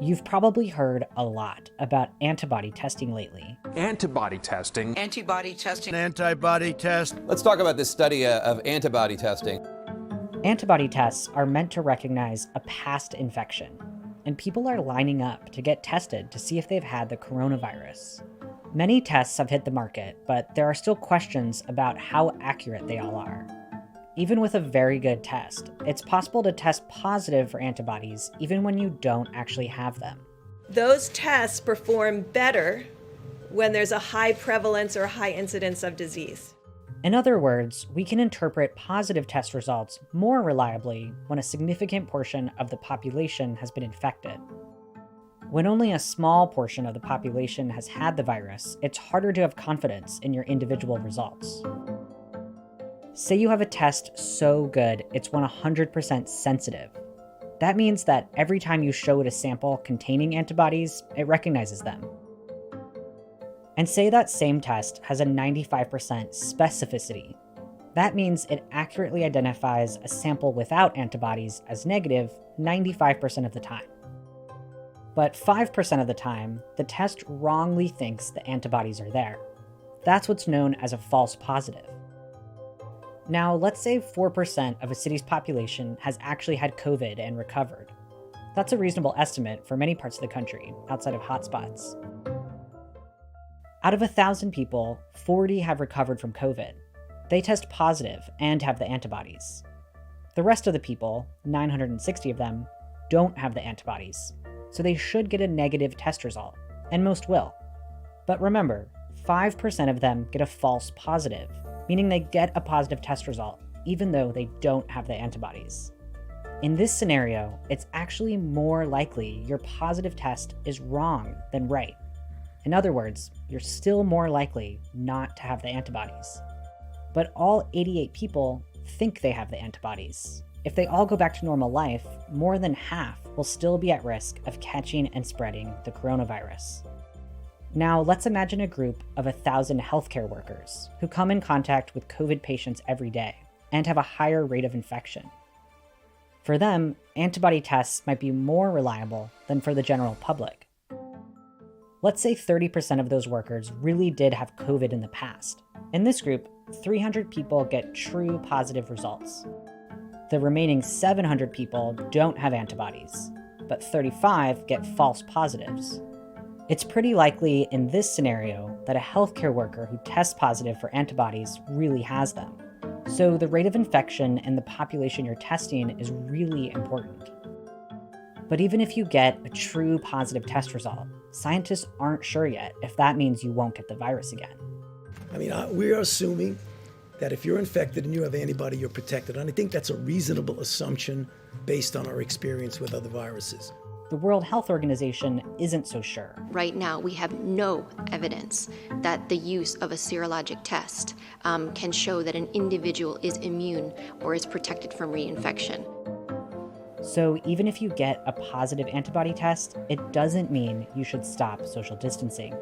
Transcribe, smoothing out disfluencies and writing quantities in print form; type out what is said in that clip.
You've probably heard a lot about antibody testing lately. Antibody testing. Antibody testing. Antibody test. Let's talk about this study of antibody testing. Antibody tests are meant to recognize a past infection, and people are lining up to get tested to see if they've had the coronavirus. Many tests have hit the market, but there are still questions about how accurate they all are. Even with a very good test, it's possible to test positive for antibodies even when you don't actually have them. Those tests perform better when there's a high prevalence or high incidence of disease. In other words, we can interpret positive test results more reliably when a significant portion of the population has been infected. When only a small portion of the population has had the virus, it's harder to have confidence in your individual results. Say you have a test so good it's 100% sensitive. That means that every time you show it a sample containing antibodies, it recognizes them. And say that same test has a 95% specificity. That means it accurately identifies a sample without antibodies as negative 95% of the time. But 5% of the time, the test wrongly thinks the antibodies are there. That's what's known as a false positive. Now, let's say 4% of a city's population has actually had COVID and recovered. That's a reasonable estimate for many parts of the country, outside of hotspots. Out of 1,000 people, 40 have recovered from COVID. They test positive and have the antibodies. The rest of the people, 960 of them, don't have the antibodies, so they should get a negative test result, and most will. But remember, 5% of them get a false positive, meaning they get a positive test result, even though they don't have the antibodies. In this scenario, it's actually more likely your positive test is wrong than right. In other words, you're still more likely not to have the antibodies. But all 88 people think they have the antibodies. If they all go back to normal life, more than half will still be at risk of catching and spreading the coronavirus. Now, let's imagine a group of 1,000 healthcare workers who come in contact with COVID patients every day and have a higher rate of infection. For them, antibody tests might be more reliable than for the general public. Let's say 30% of those workers really did have COVID in the past. In this group, 300 people get true positive results. The remaining 700 people don't have antibodies, but 35 get false positives. It's pretty likely in this scenario that a healthcare worker who tests positive for antibodies really has them. So the rate of infection in the population you're testing is really important. But even if you get a true positive test result, scientists aren't sure yet if that means you won't get the virus again. We are assuming that if you're infected and you have antibody, you're protected. And I think that's a reasonable assumption based on our experience with other viruses. The World Health Organization isn't so sure. Right now, we have no evidence that the use of a serologic test can show that an individual is immune or is protected from reinfection. So even if you get a positive antibody test, it doesn't mean you should stop social distancing.